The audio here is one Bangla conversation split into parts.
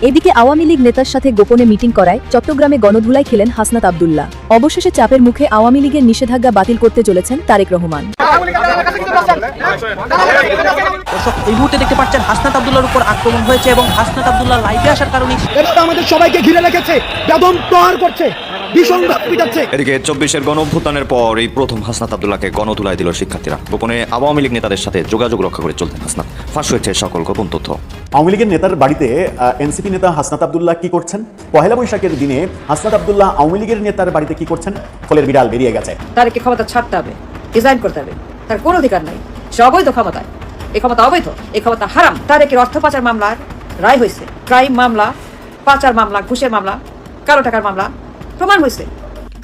এদিকে আওয়ামী লীগ নেতার সাথে গোপনে মিটিং করায় চট্টগ্রামে গণধুলাই খেলেন হাসনাত আব্দুল্লাহ। অবশেষে চাপের মুখে আওয়ামী লীগের নিষেধাজ্ঞা বাতিল করতে চলেছেন তারেক রহমান। এই মুহূর্তে দেখতে পাচ্ছেন হাসনাত আব্দুল্লাহর উপর আক্রমণ হয়েছে এবং হাসনাত আব্দুল্লাহ লাইভে আসার কারণে আমাদের সবাইকে ঘিরে রেখেছে, বেদম প্রহার করছে, ভীষণ পিটাচ্ছে। এদিকে 24-এর গণঅভ্যুত্থানের পর এই প্রথম হাসনাত আব্দুল্লাহকে গণধুলাই দিল শিক্ষার্থীরা। গোপনে আওয়ামী লীগ নেতাদের সাথে যোগাযোগ রক্ষা করে চলতেন হাসনাত। ফাঁস হয়েছে সকল গোপন তথ্য। আওয়ামী লীগের নেতার বাড়িতে এনসিপি নেতা হাসনাত আব্দুল্লাহ কি করছেন? পহেলা বৈশাখের দিনে হাসনাত আব্দুল্লাহ আওয়ামী লীগের নেতার বাড়িতে কি করছেন? ফলের বিড়াল বেরিয়ে গেছে। তারকে ক্ষমতা ছাড়তে হবে, ডিজাইন করতে হবে। তার কোনো অধিকার নাই, সে অবৈধ ক্ষমতায়। এই ক্ষমতা অবৈধ, এই ক্ষমতা হারাম। তারেকের অর্থ পাচার মামলার রায় হয়েছে, ক্রাইম মামলা, পাচার মামলা, ঘুষের মামলা, কালো টাকার মামলা প্রমাণ হয়েছে।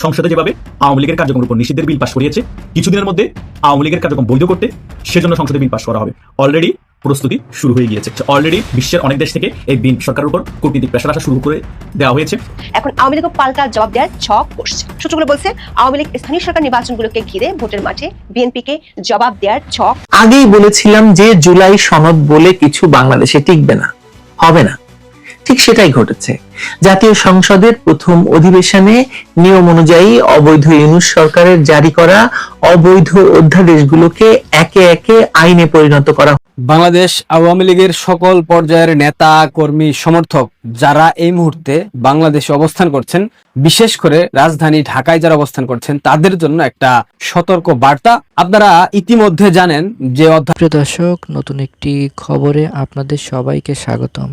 সংসদে যেভাবে আওয়ামী লীগের কার্যক্রমের উপর নিষিদ্ধের বিল পাশ করিয়েছে, কিছুদিনের মধ্যে আওয়ামী লীগের কার্যক্রম বৈধ করতে সেজন্য সংসদে বিল পাশ করা হবে। অলরেডি প্রস্তুতি শুরু হয়ে গিয়েছে। অলরেডি বিশ্বের অনেক দেশ থেকে এই বিল সরকারের উপর কূটনীতিক প্রেশার আসা শুরু করে দেওয়া হয়েছে। এখন আওয়ামী লীগ পাল্টা জবাব দেওয়ার ছক করছে। সূত্রগুলো বলছে আওয়ামী লীগ স্থানীয় সরকার নির্বাচনগুলোকে ঘিরে ভোটের মাঠে বিএনপিকে জবাব দেওয়ার ছক। আগেই বলেছিলাম যে জুলাই সনদ বলে কিছু বাংলাদেশে টিকবে না, হবে না। ঠিক সেটাই ঘটেছে। জাতীয় সংসদের প্রথম অধিবেশনে নিয়ম অনুযায়ী অবৈধ ইউনূস সরকারের জারি করা অবৈধ অধ্যাদেশগুলোকে একে একে আইনে পরিণত করা। বাংলাদেশ আওয়ামী লীগের সকল পর্যায়ের নেতা কর্মী সমর্থক যারা এই মুহূর্তে বাংলাদেশে অবস্থান করছেন, বিশেষ করে রাজধানী ঢাকায় যারা অবস্থান করছেন, তাদের জন্য একটা সতর্ক বার্তা। আপনারা ইতিমধ্যে জানেন যে প্রিয় দর্শক, নতুন একটি খবরে আপনাদের সবাইকে স্বাগতম।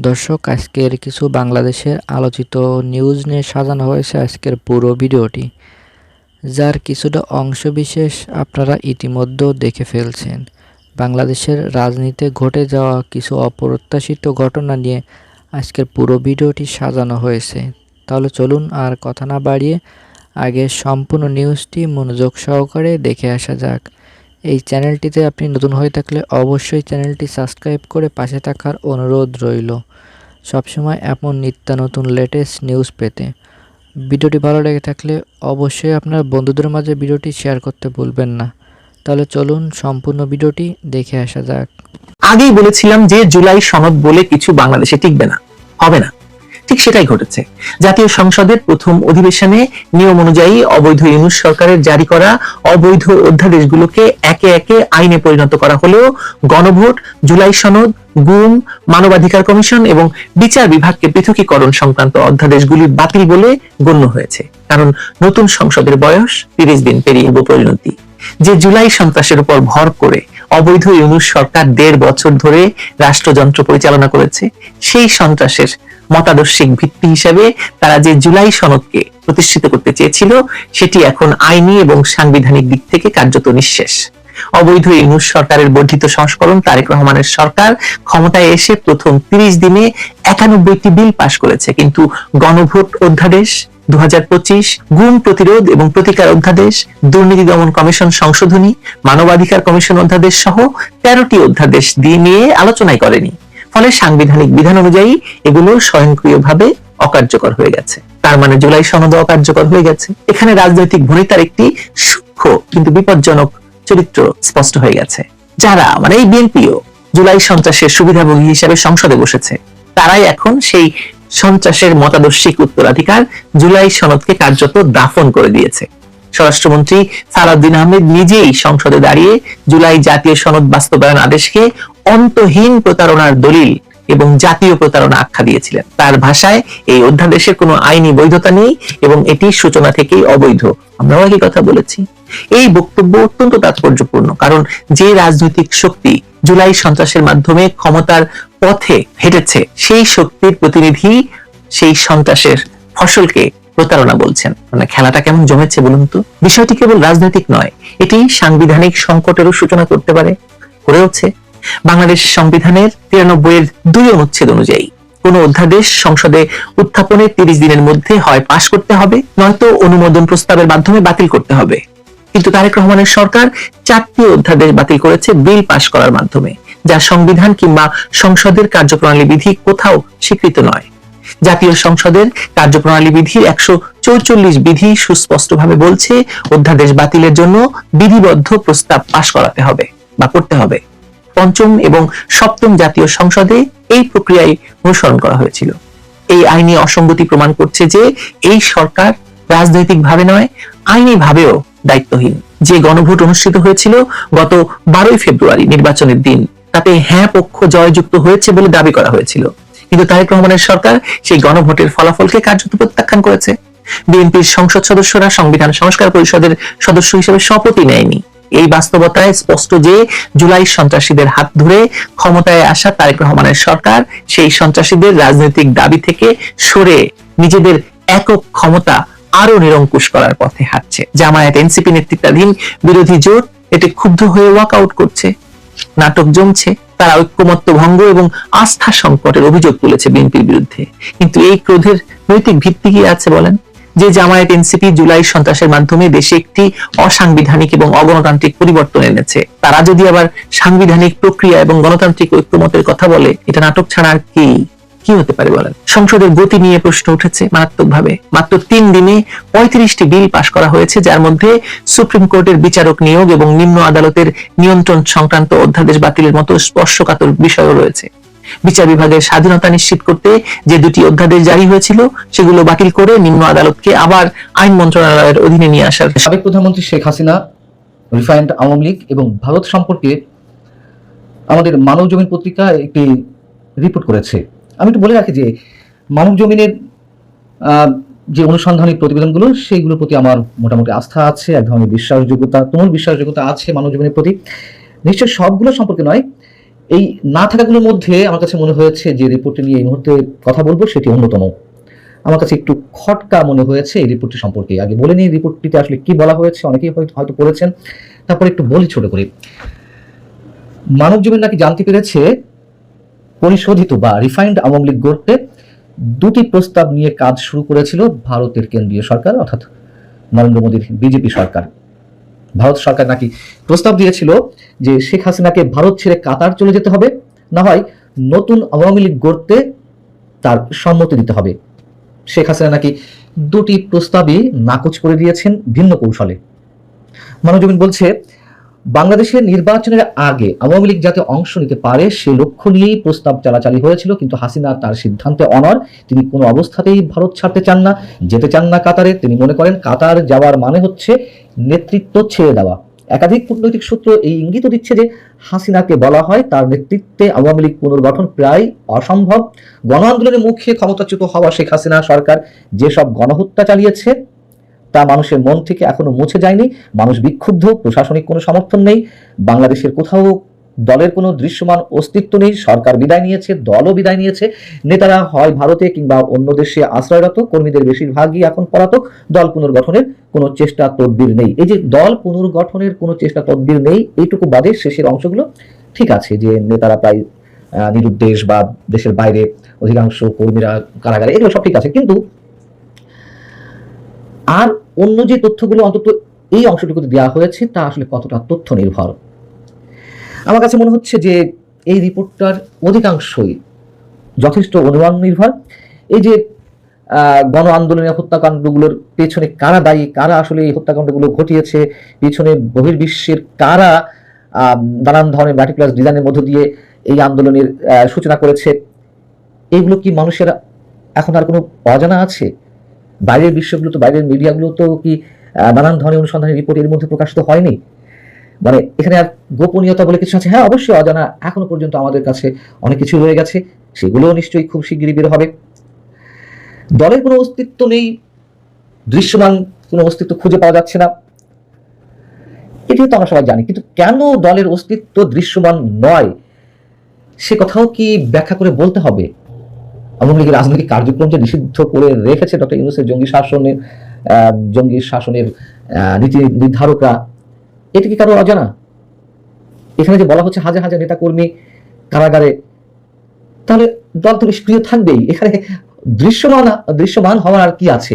দর্শক, আজকের কিছু বাংলাদেশের আলোচিত নিউজ নিয়ে সাজানো হয়েছে আজকের পুরো ভিডিওটি, যার কিছুটা অংশবিশেষ আপনারা ইতিমধ্যে দেখে ফেলছেন। বাংলাদেশের রাজনীতিতে ঘটে যাওয়া কিছু অপ্রত্যাশিত ঘটনা নিয়ে আজকের পুরো ভিডিওটি সাজানো হয়েছে। তাহলে চলুন আর কথা না বাড়িয়ে আগে সম্পূর্ণ নিউজটি মনোযোগ সহকারে দেখে আসা যাক। এই চ্যানেলটিতে আপনি নতুন হয়ে থাকলে অবশ্যই চ্যানেলটি সাবস্ক্রাইব করে পাশে থাকার অনুরোধ রইল, সবসময় এমন নিত্য নতুন লেটেস্ট নিউজ পেতে। ভিডিওটি ভালো লেগে থাকলে অবশ্যই আপনার বন্ধুদের মাঝে ভিডিওটি শেয়ার করতে ভুলবেন না। তাহলে চলুন সম্পূর্ণ ভিডিওটি দেখে আসা যাক। আগেই বলেছিলাম যে জুলাই সনদ বলে কিছু বাংলাদেশে টিকবে না, হবে না। ঠিক সেটাই ঘটেছে। জাতীয় সংসদের প্রথম অধিবেশনে নিয়ম অনুযায়ী অবৈধ ইউনূস সরকারের জারি করা অবৈধ অধ্যাদেশগুলোকে একে একে আইনে পরিণত করা হলেও গণভোট, জুলাই সনদ, গুম, মানবাধিকার কমিশন এবং বিচার বিভাগকে পৃথকীকরণ সংক্রান্ত অধ্যাদেশগুলি বাতিল বলে গণ্য হয়েছে। কারণ নতুন সংসদের বয়স 30 দিন পেরিয়ে পরিণতি। যে জুলাই সন্ত্রাসের উপর ভর করে অবৈধ ইউনূস সরকার 1.5 বছর ধরে রাষ্ট্রযন্ত্র পরিচালনা করেছে, সেই সন্ত্রাসের মতাদর্শিক ভিত্তি হিসেবে তারা যে জুলাই সনদকে প্রতিষ্ঠিত করতে চেয়েছিল, সেটি এখন আইনি এবং সাংবিধানিক দিক থেকে কার্যত নিঃশেষ। অবৈধ ইউনূস সরকারের বর্ধিত সংস্করণ তারেক রহমানের সরকার ক্ষমতায় এসে প্রথম 30 দিনে 91টি বিল পাশ করেছে, কিন্তু গণভোট অধ্যাদেশ 2025, গুম প্রতিরোধ এবং প্রতিকার অধ্যাদেশ, দুর্নীতি দমন কমিশন সংশোধনী, মানবাধিকার কমিশন অধ্যাদেশ সহ 13টি অধ্যাদেশ দিয়ে নিয়ে আলোচনাই করেনি। ফলে সাংবিধানিক বিধান অনুযায়ী এগুলো স্বয়ংক্রিয়ভাবে অকার্যকর হয়ে গেছে। তার মানে জুলাই সনদ অকার্যকর হয়ে গেছে। এখানে রাজনৈতিক ভূমিকার একটি সূক্ষ্ম কিন্তু বিপজ্জনক চরিত্র স্পষ্ট হয়ে গেছে। যারা মানে এই বিএনপিও জুলাই সন্ত্রাসের সুবিধাভোগী হিসেবে সংসদে বসেছে, তারাই এখন সেই সন্ত্রাসের মতাদর্শিক উত্তরাধিকার জুলাই সনদকে কার্যত দাফন করে দিয়েছে। স্বরাষ্ট্রমন্ত্রী সালাউদ্দিন আহমেদ নিজেই সংসদে দাঁড়িয়ে জুলাই জাতীয় সনদ বাস্তবায়ন আদেশকে অন্তহীন প্রতারণার দলিল এবং জাতীয় প্রতারণা আখ্যা দিয়েছিলেন। তার ভাষায় এই অধ্যাদেশের কোনো আইনি বৈধতা নেই এবং এটি সূচনা থেকেই অবৈধ। আমরাও একই কথা বলেছি। এই বক্তব্য অত্যন্ত তাৎপর্যপূর্ণ, কারণ যে রাজনৈতিক শক্তি জুলাই সন্ত্রাসের মাধ্যমে ক্ষমতার পথে হেঁটেছে, সেই শক্তির প্রতিনিধি সেই সন্ত্রাসের ফসলকে প্রতারণা বলছেন। মানে খেলাটা কেমন জমেছে বলুন তো। বিষয়টি কেবল রাজনৈতিক নয়, এটি সাংবিধানিক সংকটেরও সূচনা করতে পারে, করেওছে। বাংলাদেশ সংবিধানের 93-এর 2 অনুচ্ছেদ অনুযায়ী কোন অধ্যাদেশ সংসদে উত্থাপনের 30 দিনের মধ্যে হয় পাশ করতে হবে, নয়তো অনুমোদন প্রস্তাবের মাধ্যমে বাতিল করতে হবে। কিন্তু তারেক রহমানের সরকার 4টি অধ্যাদেশ বাতিল করেছে বিল পাশ করার মাধ্যমে, যা সংবিধান কিংবা সংসদের কার্যপ্রণালী বিধি কোথাও স্বীকৃত নয়। জাতীয় সংসদের কার্যপ্রণালী বিধির 144 বিধি সুস্পষ্টভাবে বলছে অধ্যাদেশ বাতিলের জন্য বিধিবদ্ধ প্রস্তাব পাশ করাতে হবে বা করতে হবে। পঞ্চম এবং সপ্তম জাতীয় সংসদে এই প্রক্রিয়ায় অনুসরণ করা হয়েছিল। এই আইনি অসঙ্গতি প্রমাণ করছে যে এই সরকার রাজনৈতিকভাবে নয়, আইনিভাবেও দায়িত্বহীন। যে গণভোট অনুষ্ঠিত হয়েছিল গত 12 ফেব্রুয়ারি নির্বাচনের দিন, তাতে হ্যাঁ পক্ষ জয়যুক্ত হয়েছে বলে দাবি করা হয়েছিল, কিন্তু তারেক রহমানের সরকার সেই গণভোটের ফলাফলকে কার্যত প্রত্যাখ্যান করেছে। বিএনপির সংসদ সদস্যরা সংবিধান সংস্কার পরিষদের সদস্য হিসেবে শপথই নেয়নি। এই বাস্তবতায় স্পষ্ট যে জুলাই সন্ত্রাসীদের হাত ধরে ক্ষমতায় আসা তারেক রহমানের সরকার সেই সন্ত্রাসীদের রাজনৈতিক দাবি থেকে সরে নিজেদের একক ক্ষমতা আরো নিরঙ্কুশ করার পথে হাঁটছে। জামায়াত এনসিপি নেতৃত্বাধীন বিরোধী জোট এতে ক্ষুব্ধ হয়ে ওয়াকআউট করছে, নাটক জমছে। তারা ঐক্যমত্য ভঙ্গ এবং আস্থা সংকটের অভিযোগ তুলেছে বিএনপির বিরুদ্ধে। কিন্তু এই ক্রোধের নৈতিক ভিত্তি কি আছে বলেন? যে জামায়াত এনসিপি জুলাই সন্ত্রাসের মাধ্যমে দেশে একটি অসাংবিধানিক এবং অগণতান্ত্রিক পরিবর্তন এনেছে, তারা যদি আবার সাংবিধানিক প্রক্রিয়া এবং গণতান্ত্রিক ঐক্যমতের কথা বলে, এটা নাটক ছাড়া আর কি হতে পারে বলেন? সংসদের গতি নিয়ে প্রশ্ন উঠেছে মারাত্মকভাবে। মাত্র 3 দিনে 35টি বিল পাশ করা হয়েছে, যার মধ্যে সুপ্রিম কোর্টের বিচারক নিয়োগ এবং নিম্ন আদালতের নিয়ন্ত্রণ সংক্রান্ত অধ্যাদেশ বাতিলের মতো স্পর্শকাতর বিষয়ও রয়েছে। বিচার বিভাগের স্বাধীনতা নিশ্চিত করতে যে 2টি অধ্যাদেশ জারি হয়েছিল, সেগুলো বাতিল করে নিম্ন আদালতকে আবার আইন মন্ত্রণালয়ের অধীনে নিয়ে আসার। সাবেক প্রধানমন্ত্রী শেখ হাসিনা, রিফাইন্ড আওয়ামী লীগ এবং ভারত সম্পর্কে আমাদের মানব জমিন পত্রিকা একটি রিপোর্ট করেছে। আমি একটু বলে রাখি যে মানব জমিনের যে অনুসন্ধানী প্রতিবেদনগুলো, সেইগুলোর প্রতি আমার মোটামুটি আস্থা আছে, এক ধরনের বিশ্বাসযোগ্যতা, তুমুল বিশ্বাসযোগ্যতা আছে মানব জমিনের প্রতি। নিশ্চয় সবগুলো সম্পর্কে নয়, এই না থাকাগুলোর মধ্যে আমার কাছে মনে হয়েছে যে রিপোর্টটি নিয়ে এই মুহূর্তে কথা বলবো সেটি অন্যতম। আমার কাছে একটু খটকা মনে হয়েছে এই রিপোর্টটি সম্পর্কে। আগে বলে নিই রিপোর্টটিতে আসলে কি বলা হয়েছে, অনেকেই হয়তো পড়েছেন, তারপরে একটু বলি ছোট করে। মানব জমিন নাকি জানতে পেরেছে পরিশোধিত বা রিফাইন্ড আওয়ামী লীগ গড়তে 2টি প্রস্তাব নিয়ে কাজ শুরু করেছিল ভারতের কেন্দ্রীয় সরকার, অর্থাৎ নরেন্দ্র মোদীর বিজেপি সরকার। ভারত সরকার নাকি প্রস্তাব দিয়েছিল যে শেখ হাসিনাকে ভারত ছেড়ে কাতার চলে যেতে হবে, না হয় নতুন আওয়ামী লীগ গড়তে তার সম্মতি দিতে হবে। শেখ হাসিনা নাকি 2টি প্রস্তাবই নাকচ করে দিয়েছেন ভিন্ন কৌশলে। মানবজমিন বলছে, বাংলাদেশের নির্বাচনের আগে আওয়ামী লীগ যাতে অংশ নিতে পারে সে লক্ষ্য নিয়েই প্রস্তাব চালাচালি হয়েছিল, কিন্তু হাসিনা তার সিদ্ধান্তে অনড়। তিনি কোনো অবস্থাতেই ভারত ছাড়তে চান না, যেতে চান না কাতারে। তিনি মনে করেন কাতার যাওয়ার মানে হচ্ছে নেতৃত্ব ছেড়ে দেওয়া। একাধিক কূটনৈতিক সূত্র এই ইঙ্গিত দিচ্ছে যে হাসিনাকে বলা হয় তার নেতৃত্বে আওয়ামী লীগ পুনর্গঠন প্রায় অসম্ভব। গণ আন্দোলনের মুখে ক্ষমতাচ্যুত হওয়া শেখ হাসিনা সরকার যেসব গণহত্যা চালিয়েছে তা মানুষের মন থেকে এখনো মুছে যায়নি। মানুষ বিক্ষুব্ধ, প্রশাসনিক কোনো সমর্থন নেই, বাংলাদেশের কোথাও দলের কোনো দৃশ্যমান অস্তিত্ব নেই। সরকার বিদায় নিয়েছে, দলও বিদায় নিয়েছে, নেতারা হয় ভারতে কিংবা অন্য দেশে আশ্রয়রত, কর্মীদের বেশিরভাগই এখন পলাতক। দল পুনর্গঠনের কোনো চেষ্টা তদবির নেই। এই যে দল পুনর্গঠনের কোনো চেষ্টা তদবির নেই, এইটুকু বাদে শেষের অংশগুলো ঠিক আছে, যে নেতারা প্রায় নিরুদ্দেশ বা দেশের বাইরে, অধিকাংশ কর্মীরা কারাগারে, এগুলো সব ঠিক আছে। কিন্তু আর অন্য যে তথ্যগুলো অন্তত এই অংশটুকুতে দেওয়া হয়েছে তা আসলে কতটা তথ্য নির্ভর? আমার কাছে মনে হচ্ছে যে এই রিপোর্টটার অধিকাংশই যথেষ্ট অনুমান নির্ভর। এই যে গণ আন্দোলনের হত্যাকাণ্ডগুলোর পেছনে কারা দায়ী, কারা আসলে এই হত্যাকাণ্ডগুলো ঘটিয়েছে, পেছনে বহির্বিশ্বের কারা নানান ধরনের ম্যাটিকুলাস ডিজাইনের মধ্য দিয়ে এই আন্দোলনের সূচনা করেছে, এইগুলো কি মানুষের এখন আর কোনো অজানা আছে? বাইরের বিশ্বগুলো তো, বাইরের মিডিয়াগুলো তো কি নানান ধরনের অনুসন্ধানী রিপোর্ট এর মধ্যে প্রকাশিত হয়নি? মানে এখানে আর গোপনীয়তা বলে কিছু আছে? হ্যাঁ, অবশ্যই অজানা এখনো পর্যন্ত আমাদের কাছে অনেক কিছু রয়ে গেছে, সেগুলোও নিশ্চয়ই খুব শিগগিরই বের হবে। দলের কোনো অস্তিত্ব নেই, দৃশ্যমান কোনো অস্তিত্ব খুঁজে পাওয়া যাচ্ছে না, এটিও তো আমরা সবাই জানি। কিন্তু কেন দলের অস্তিত্ব দৃশ্যমান নয় সে কথাও কি ব্যাখ্যা করে বলতে হবে? আওয়ামী লীগের রাজনৈতিক কার্যক্রম যে নিষিদ্ধ করে রেখেছে ডক্টর ইউনূসের জঙ্গি শাসনের নীতি নির্ধারকরা, এটা কি কারো অজানা? এখানে যে বলা হচ্ছে হাজার হাজার নেতা কর্মী কারাগারে, তাহলে দল তো নিষ্ক্রিয় থাকবেই। এখানে দৃশ্যমান হওয়ার আর কি আছে?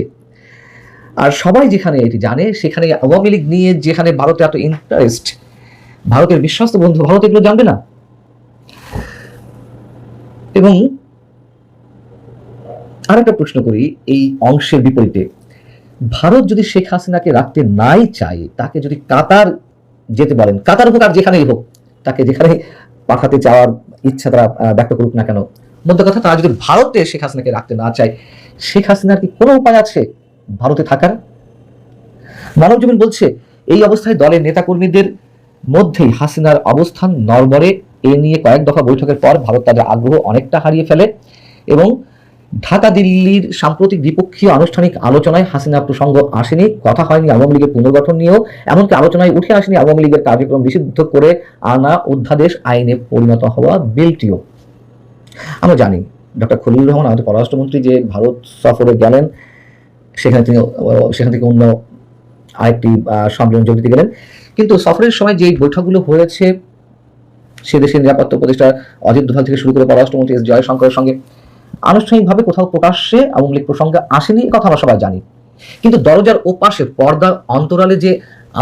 আর সবাই যেখানে এটি জানে, সেখানে আওয়ামী লীগ নিয়ে যেখানে ভারতে এত ইন্টারেস্ট, ভারতের বিশ্বস্ত বন্ধু ভারত এগুলো জানবে না। এবং আর একটা প্রশ্ন করি এই অংশের বিপরীতে, ভারত যদি শেখ হাসিনাকে রাখতে নাই চায়, তাকে যদি কাতার যেতে বলেন, কাতার হোক আর যেখানেই হোক, তাকে যেখানে পাঠাতে চাওয়ার ইচ্ছা তারা ব্যক্ত করুক না কেন, মধ্যে কথা তারা যদি ভারতে শেখ হাসিনাকে রাখতে না চায়, শেখ হাসিনার কি কোনো উপায় আছে ভারতে থাকার? মানবজমিন বলছে এই অবস্থায় দলের নেতাকর্মীদের মধ্যেই হাসিনার অবস্থান নড়বড়ে। এ নিয়ে কয়েক দফা বৈঠকের পর ভারত তাদের আগ্রহ অনেকটা হারিয়ে ফেলে এবং ঢাকা দিল্লির সাম্প্রতিক দ্বিপক্ষীয় আনুষ্ঠানিক আলোচনায় হাসিনা প্রসঙ্গ আসেনি, কথা হয়নি আওয়ামী লীগের পুনর্গঠন নিয়েও, এমনকি আলোচনায় উঠে আসেনি আওয়ামী লীগের কার্যক্রম নিষিদ্ধ করে আনা অধ্যাদেশ আইনে পরিণত হওয়া বিলটিও। আমরা জানি ডক্টর খলিলুর রহমান আমাদের পররাষ্ট্রমন্ত্রী যে ভারত সফরে গেলেন, সেখান থেকে অন্য আরেকটি সম্মেলনে যোগ দিতে গেলেন, কিন্তু সফরের সময় যে বৈঠকগুলো হয়েছে সে দেশের নিরাপত্তা উপদেষ্টা অজিত দোভাল থেকে শুরু করে পররাষ্ট্রমন্ত্রী এস জয়শঙ্করের সঙ্গে আনুষ্ঠানিকভাবে কোথাও প্রকাশ্যে আওয়ামী লীগ প্রসঙ্গে আসেনি, কথা আমরা সবাই জানি। কিন্তু দরজার ওপাশে পর্দার অন্তরালে যে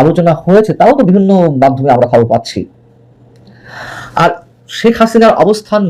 আলোচনা হয়েছে তাও তো বিভিন্ন মাধ্যমে আমরা খবর পাচ্ছি। আর শেখ হাসিনার অবস্থান